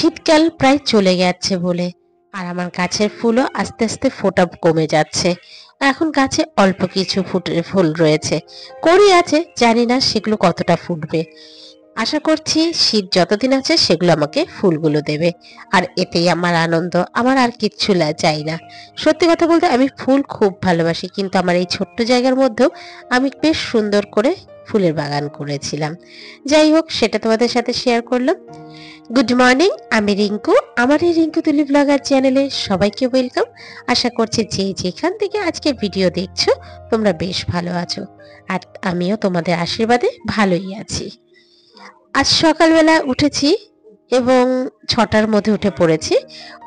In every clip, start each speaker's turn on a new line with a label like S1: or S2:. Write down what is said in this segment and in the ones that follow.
S1: শীতকাল প্রায় চলে যাচ্ছে বলে, আর আমার গাছের ফুলও আস্তে আস্তে ফোটা কমে যাচ্ছে। এখন গাছে অল্প কিছু ফুল রয়েছে, কড়ি আছে, জানি না সেগুলো কতটা ফুটবে। আশা করছি শীত যতদিন আছে সেগুলো আমাকে ফুলগুলো দেবে, আর এতেই আমার আনন্দ। আমার আর কিচ্ছু চাই না। সত্যি কথা বলতে আমি ফুল খুব ভালোবাসি, কিন্তু আমার এই ছোট্ট জায়গার মধ্যেও আমি বেশ সুন্দর করে ফুলের বাগান করেছিলাম। যাই হোক, সেটা তোমাদের সাথে শেয়ার করলাম। গুড মর্নিং, আমি রিঙ্কু। আমার এই রিঙ্কু তুলি ব্লগার চ্যানেলে সবাইকে ওয়েলকাম। আশা করছি যে যেখান থেকে আজকে ভিডিও দেখছো তোমরা বেশ ভালো আছো, আর আমিও তোমাদের আশীর্বাদে ভালোই আছি। আজ সকালবেলা উঠেছি এবং 6টার মধ্যে উঠে পড়েছি।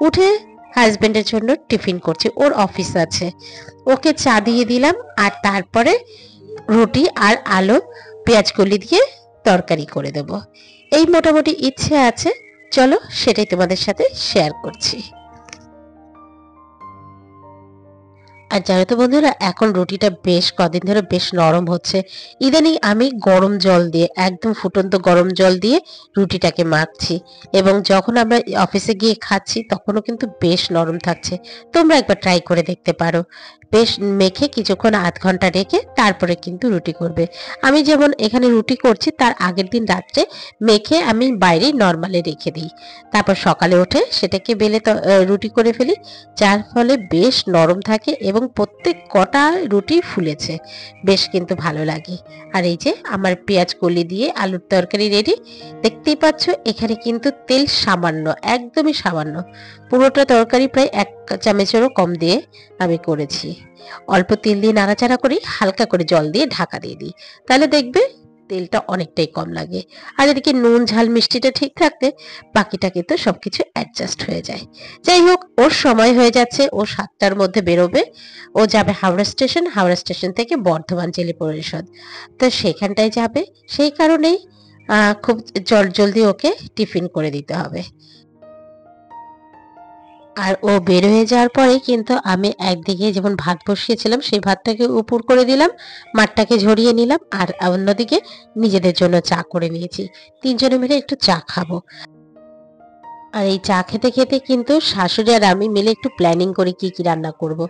S1: উঠে হাজবেন্ডের জন্য টিফিন করছি, ওর অফিস আছে, ওকে চা দিয়ে দিলাম, আর তারপরে রুটি আর আলু পেঁয়াজ কলি দিয়ে তরকারি করে দেব। এই মোটামুটি ইচ্ছে আছে, চলো সেটাই তোমাদের সাথে শেয়ার করছি। আর জানো তো বন্ধুরা, এখন রুটিটা বেশ কদিন ধরে বেশ নরম হচ্ছে। ইদানিং আমি গরম জল দিয়ে, একদম ফুটন্ত গরম জল দিয়ে রুটিটাকে মাখছি, এবং যখন আমরা অফিসে গিয়ে খাচ্ছি তখনও কিন্তু বেশ নরম থাকছে। তোমরা একবার ট্রাই করে দেখতে পারো। বেশ মেখে কিছুক্ষণ আধ ঘন্টা রেখে তারপরে কিন্তু রুটি করবে। আমি যেমন এখানে রুটি করছি, তার আগের দিন রাত্রে মেখে আমি বাইরে নর্মালে রেখে দিই, তারপর সকালে উঠে সেটাকে বেলে রুটি করে ফেলি, যার ফলে বেশ নরম থাকে এবং প্রত্যেক কটা রুটি ফুলেছে, বেশ কিন্তু ভালো লাগে। আর এই যে আমার পেঁয়াজ কলি দিয়ে আলুর তরকারি রেডি। দেখতেই পাচ্ছ এখানে কিন্তু তেল সামান্য, একদমই সামান্য, পুরোটা তরকারি প্রায় 1 চামচেরও কম দিয়ে আমি করেছি। অল্প তেল দিয়ে নাড়াচাড়া করি, হালকা করে জল দিয়ে ঢাকা দিয়ে দিই, তাহলে দেখবে তেলটা অনেকটাই কম লাগে। আর এদিকে নুন ঝাল মিষ্টিটা ঠিক থাকতে বাকিটা কিন্তু সবকিছু অ্যাডজাস্ট হয়ে যায়। যাই হোক, ওর সময় হয়ে যাচ্ছে, ও 7টার মধ্যে বেরোবে। ও যাবে হাওড়া স্টেশন, হাওড়া স্টেশন থেকে বর্ধমান জেলা পরিষদ, তো সেখানটায় যাবে। সেই কারণেই খুব জলদি ওকে টিফিন করে দিতে হবে। আর ও বের হয়ে যাওয়ার পরে কিন্তু আমি একদিকে যেমন ভাত বসিয়েছিলাম সেই ভাতটাকে উপর করে দিলাম, মাঠটাকে ঝরিয়ে নিলাম, আর অন্যদিকে নিজেদের জন্য চা করে নিয়েছি। 3জনে মিলে একটু চা খাবো। আর এই চা খেতে খেতে কিন্তু শাশুড়ি আর আমি মিলে একটু প্ল্যানিং করি কি কি রান্না করব।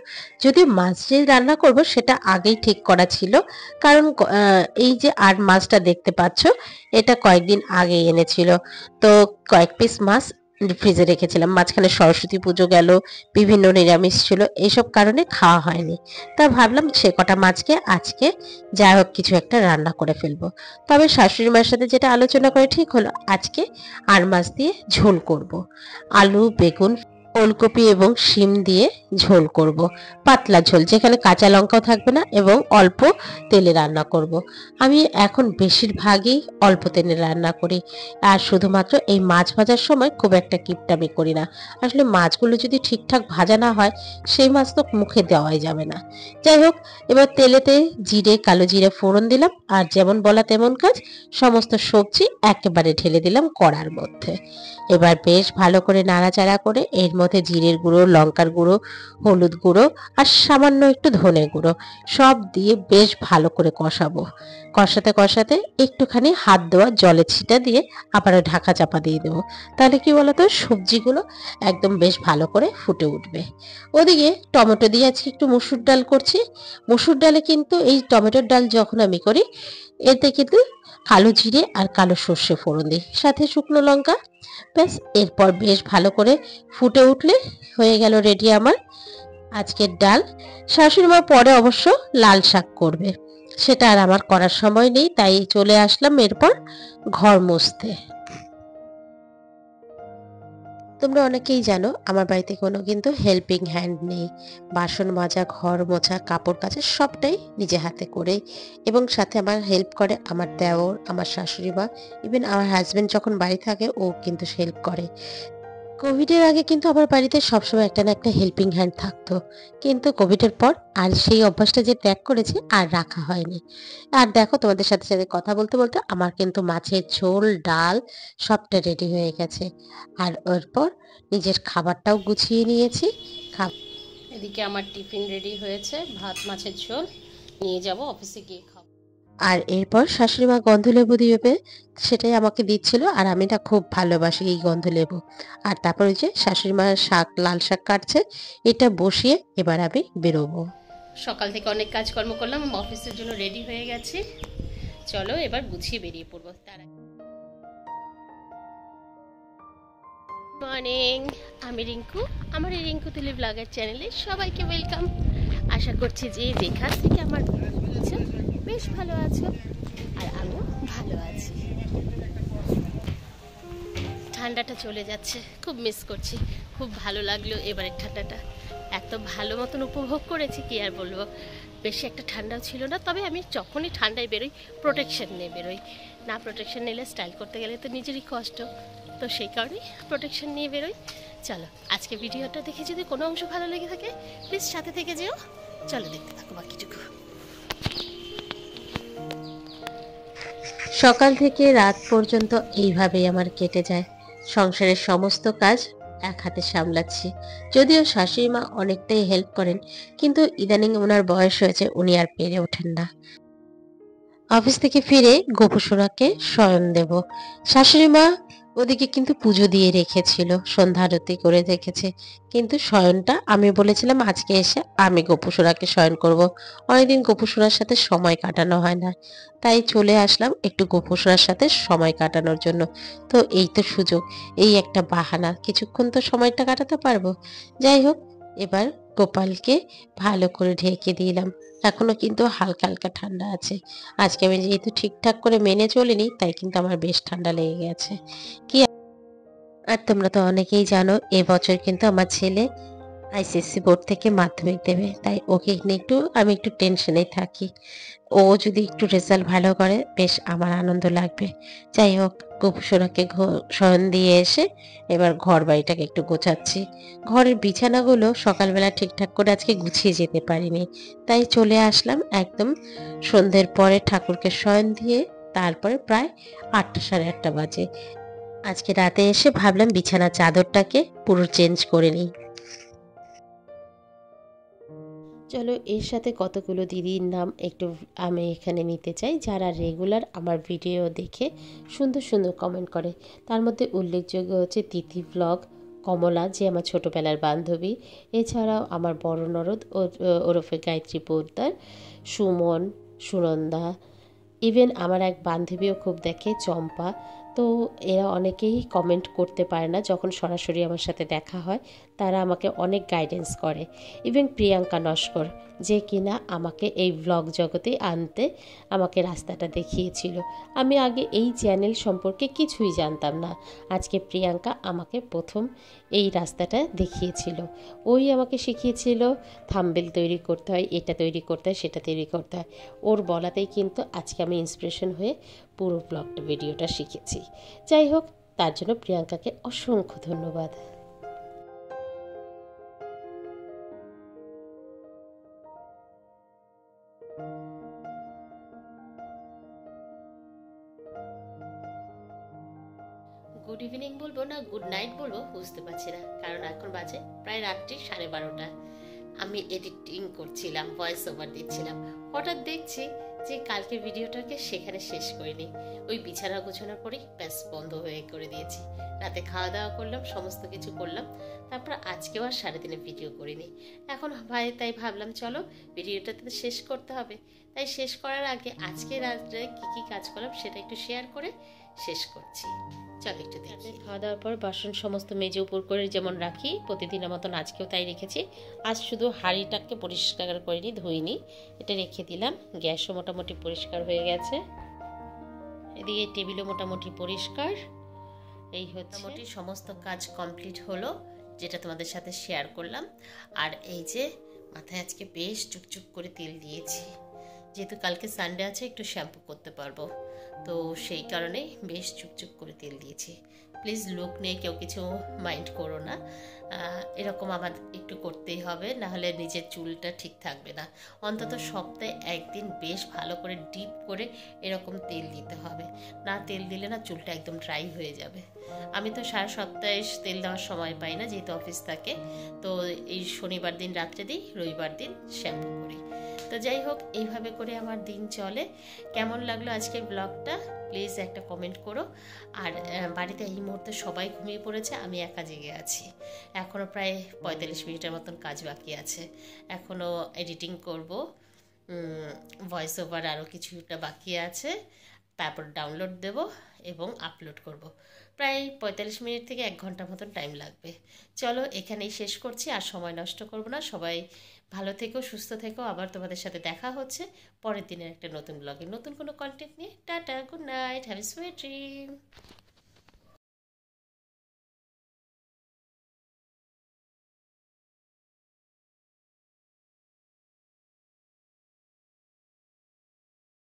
S1: যদিও মাছ যে রান্না করব সেটা আগেই ঠিক করা ছিল, কারণ এই যে আর মাছটা দেখতে পাচ্ছ, এটা কয়েকদিন আগে এনেছিল, তো কয়েক পিস মাছ ফ্রিজে রেখেছিলাম। মাঝখানে সরস্বতী পুজো গেল, বিভিন্ন নিরামিষ ছিল, এইসব কারণে খাওয়া হয়নি। তা ভাবলাম সে কটা মাছকে আজকে যাই হোক কিছু একটা রান্না করে ফেলবো। তবে শাশুড়ি মায়ের সাথে যেটা আলোচনা করে ঠিক হলো, আজকে আর মাছ দিয়ে ঝোল করব। আলু, বেগুন, ওলকপি এবং শিম দিয়ে ঝোল করব, পাতলা ঝোল, যেখানে কাঁচা লঙ্কাও থাকবে না, এবং অল্প তেলে রান্না করব। আমি এখন বেশিরভাগই অল্প তেলে রান্না করি, আর শুধুমাত্র এই মাছ ভাজার সময় খুব একটা কিপটামি করি না। আসলে মাছগুলো যদি ঠিকঠাক ভাজা না হয় সেই মাছ তো মুখে দেওয়াই যাবে না। যাই হোক, এবার তেলেতে জিরে, কালো জিরে ফোড়ন দিলাম, আর যেমন বলা তেমন কাজ, সমস্ত সবজি একেবারে ঢেলে দিলাম কড়ার মধ্যে। এবার বেশ ভালো করে নাড়াচাড়া করে এর মধ্যে জিরের গুঁড়ো, লঙ্কার গুঁড়ো, হলুদ গুঁড়ো আর সামান্য একটু ধনে গুঁড়ো সব দিয়ে বেশ ভালো করে কষাবো। কষাতে কষাতে একটুখানি হাত দেওয়া জলে ছিটা দিয়ে আবারও ঢাকা চাপা দিয়ে দেবো। তাহলে কি বলতো, সবজিগুলো একদম বেশ ভালো করে ফুটে উঠবে। ওদিকে টমেটো দিয়ে আজকে একটু মুসুর ডাল করছি। মুসুর ডালে কিন্তু এই টমেটোর ডাল যখন আমি করি, এতে কিন্তু কালো জিরে আর কালো সর্ষে ফোড়ন দিই, সাথে শুকনো লঙ্কা। ব্যাস, এরপর বেশ ভালো করে ফুটে উঠলে হয়ে গেল রেডি আমার আজকের ডাল। শাশুড়ি মা পরে অবশ্য লাল শাক করবে, সেটা আর আমার করার সময় নেই, তাই চলে আসলাম এরপর ঘর মুছতে। তোমরা অনেকেই জানো আমার বাড়িতে কোনো কিন্তু হেল্পিং হ্যান্ড নেই। বাসন মাজা, ঘর মোছা, কাপড় কাচা সবটাই নিজে হাতে করে, এবং সাথে আমার হেল্প করে আমার দেওর, আমার শাশুড়ি মা, ইভেন আমার হাজবেন্ড যখন বাড়ি থাকে ও কিন্তু হেল্প করে। কোভিডের আগে কিন্তু আমার বাড়িতে সবসময় একটা না একটা হেল্পিং হ্যান্ড থাকতো, কিন্তু কোভিডের পর আর সেই অভ্যাসটা যে ত্যাগ করেছে আর রাখা হয়নি। আর দেখো, তোমাদের সাথে সাথে কথা বলতে বলতে আমার কিন্তু মাছের ঝোল, ডাল সবটা রেডি হয়ে গেছে। আর এরপর নিজের খাবারটাও গুছিয়ে নিয়েছি। এদিকে আমার টিফিন রেডি হয়েছে, ভাত মাছের ঝোল নিয়ে যাব অফিসে গিয়ে খাবো। আর এরপর শাশুড়ি মা গন্ধলেবু দিবে, সেটাই আমাকে দিচ্ছিল। আর আমি না খুব ভালোবাসি এই গন্ধলেবু। আর তারপর ওই যে শাশুড়ি মা শাক, লাল শাক কাটছে, এটা বসিয়ে এবার আমি বেরোবো।
S2: সকাল থেকে অনেক কাজকর্ম করলাম, অফিসের জন্য রেডি হয়ে গেছি। চলো এবার গুছিয়ে বেরিয়ে পড়বো। তার মর্নিং, আমি রিঙ্কু। আমার এই রিঙ্কু তুলি ব্লগের চ্যানেলে সবাইকে ওয়েলকাম। আশা করছি যে যেখান থেকে আমার আছো বেশ ভালো আছো, আর আমিও ভালো আছি। ঠান্ডাটা চলে যাচ্ছে, খুব মিস করছি। খুব ভালো লাগলো এবারের ঠান্ডাটা, এত ভালো মতন উপভোগ করেছি কি আর বলবো। বেশি একটা ঠান্ডাও ছিল না, তবে আমি যখনই ঠান্ডায় বেরোই প্রোটেকশন নিয়ে বেরোই। না প্রোটেকশন নিলে স্টাইল করতে গেলে তো নিজেরই কষ্ট, তো সেই কারণেই প্রোটেকশন নিয়ে বেরোই। চলো আজকে ভিডিওটা দেখে যদি কোনো অংশ ভালো লেগে থাকে প্লিজ সাথে থেকে যেও। চলো দেখতে থাকো বাকিটুকু।
S1: সকাল থেকে রাত পর্যন্ত এইভাবেই আমার কেটে যায়। সংসারের সমস্ত কাজ এক হাতে সামলাচ্ছি। যদিও শাশুড়ি মা অনেকটাই হেল্প করেন, কিন্তু ইদানিং ওনার বয়স হয়েছে, উনি আর পেরে ওঠেন না। অফিস থেকে ফিরে গোপুসোনাকে শয়ন দেব। শাশুড়ি মা ওদিকে কিন্তু পুজো দিয়ে রেখেছিল, সন্ধ্যা আরতি করে রেখেছে, কিন্তু শয়নটা আমি বলেছিলাম আজকে এসে আমি গোপুসোনাকে শয়ন করব। অনেকদিন গোপুসোনার সাথে সময় কাটানো হয় না, তাই চলে আসলাম একটু গোপুসোনার সাথে সময় কাটানোর জন্য। তো এই তো সুযোগ, এই একটা বাহানা, কিছুক্ষণ তো সময়টা কাটাতে পারবো। যাই হোক, এবার গোপালকে ভালো করে ঢেকে দিলাম। এখনো কিন্তু হালকা হালকা ঠান্ডা আছে। আজকে আমি যেহেতু ঠিকঠাক করে মেনে চলিনি, তাই কিন্তু আমার বেশ ঠান্ডা লেগে গেছে। কি আর তোমরা তো অনেকেই জানো, এবছর কিন্তু আমার ছেলে আইসিএসসি বোর্ড থেকে মাধ্যমিক দেবে, তাই ওকে নিয়ে আমি একটু টেনশনেই থাকি। ও যদি একটু রেজাল্ট ভালো করে বেশ আমার আনন্দ লাগবে। যাই হোক, গোপুসোনাকে শয়ন দিয়ে এসে এবার ঘর বাড়িটাকে একটু গোছাচ্ছি। ঘরের বিছানাগুলো সকালবেলা ঠিকঠাক করে আজকে গুছিয়ে যেতে পারিনি, তাই চলে আসলাম একদম সন্ধ্যের পরে ঠাকুরকে শয়ন দিয়ে। তারপরে প্রায় 8টা সাড়ে 8টা বাজে। আজকে রাতে এসে ভাবলাম বিছানার চাদরটাকে পুরো চেঞ্জ করে নিই। চলো এর সাথে কতগুলো দিদির নাম একটু আমি এখানে নিতে চাই, যারা রেগুলার আমার ভিডিও দেখে সুন্দর সুন্দর কমেন্ট করে। তার মধ্যে উল্লেখযোগ্য হচ্ছে তিথি ব্লগ, কমলা যে আমার ছোটোবেলার বান্ধবী, এছাড়াও আমার বড় ননদ ওরফে গায়ত্রী পোদ্দার, সুমন, সুনন্দা, ইভেন আমার এক বান্ধবীও খুব দেখে, চম্পা। তো এরা অনেকেই কমেন্ট করতে পারে না, যখন সরাসরি আমার সাথে দেখা হয় তারা আমাকে অনেক গাইডেন্স করে। ইভেন প্রিয়াঙ্কা নস্কর, যে কিনা আমাকে এই ব্লগ জগতে আনতে আমাকে রাস্তাটা দেখিয়েছিল। আমি আগে এই চ্যানেল সম্পর্কে কিছুই জানতাম না, আজকে প্রিয়াঙ্কা আমাকে প্রথম এই রাস্তাটা দেখিয়েছিল। ওই আমাকে শিখিয়েছিল থাম্বনেল তৈরি করতে হয়, এটা তৈরি করতে হয়, সেটা তৈরি করতে হয়। ওর বলাতেই কিন্তু আজকে আমি ইন্সপিরেশন হয়ে পুরো ব্লগটা ভিডিওটা শিখেছি। যাই হোক, তার জন্য প্রিয়াঙ্কাকে অসংখ্য ধন্যবাদ।
S2: গুড ইভিনিং বলবো না গুড নাইট বলবো বুঝতে পারছি না, কারণ এখন বাজে প্রায় রাত্রি 12:30। আমি এডিটিং করছিলাম, ভয়েস ওভার দিচ্ছিলাম, হঠাৎ দেখছি যে কালকে ভিডিওটাকে সেখানে শেষ করিনি। ওই বিছানা গোছানোর পরেই ব্যাস বন্ধ হয়ে করে দিয়েছি। রাতে খাওয়া দাওয়া করলাম, সমস্ত কিছু করলাম, তারপর আজকেও আর 3:30 ভিডিও করিনি। এখন তাই ভাবলাম চলো ভিডিওটা তো শেষ করতে হবে, তাই শেষ করার আগে আজকে রাত্রে কী কী কাজ করলাম সেটা একটু শেয়ার করে শেষ করছি। চলো একটু দেখি। খাওয়া দাওয়ার পর বাসন সমস্ত মেজে উপর করে যেমন রাখি প্রতিদিনের মতন আজকেও তাই রেখেছি। আজ শুধু হাঁড়িটাকে পরিষ্কার করিনি, ধুইনি, এটা রেখে দিলাম। গ্যাসও মোটামুটি পরিষ্কার হয়ে গেছে, এদিকে টেবিলও মোটামুটি পরিষ্কার। এই হচ্ছে মোটামুটি সমস্ত কাজ কমপ্লিট হলো, যেটা তোমাদের সাথে শেয়ার করলাম। আর এই যে মাথায় আজকে বেশ চুপচুপ করে তেল দিয়েছি, যেহেতু কালকে সানডে আছে একটু শ্যাম্পু করতে পারবো, তো সেই কারণে বেশ চুপচুপ করে তেল দিয়েছি। প্লিজ লুক নিয়ে কেউ কিছু মাইন্ড করো না, এরকম আমার একটু করতেই হবে, নাহলে নিজের চুলটা ঠিক থাকবে না। অন্তত সপ্তাহে একদিন বেশ ভালো করে ডিপ করে এরকম তেল দিতে হবে, না তেল দিলে না চুলটা একদম ড্রাই হয়ে যাবে। আমি তো সারা সপ্তাহে তেল দেওয়ার সময় পাই না, যেহেতু অফিস থাকে, তো এই শনিবার দিন রাত্রে দিই, রবিবার দিন শ্যাম্পু করি। তো যাই হোক, এইভাবে করে আমার দিন চলে। কেমন লাগলো আজকের ব্লগটা প্লিজ একটা কমেন্ট করো। আর বাড়িতে এই মুহূর্তে সবাই ঘুমিয়ে পড়েছে, আমি একা জেগে আছি। এখনও প্রায় 45 মিনিটের মতন কাজ বাকি আছে। এখনও এডিটিং করব, ভয়েস ওভার আরও কিছুটা বাকি আছে, তারপর ডাউনলোড দেব এবং আপলোড করব। প্রায় 45 মিনিট থেকে 1 ঘন্টা মতন টাইম লাগবে। চলো এখানেই শেষ করছি, আর সময় নষ্ট করব না। সবাই ভালো থেকো, সুস্থ থেকো। আবার তোমাদের সাথে দেখা হচ্ছে পরের দিনের একটা নতুন ব্লগে, নতুন কোনো কন্টেন্ট নিয়ে। Tata, good night, have a sweet dream.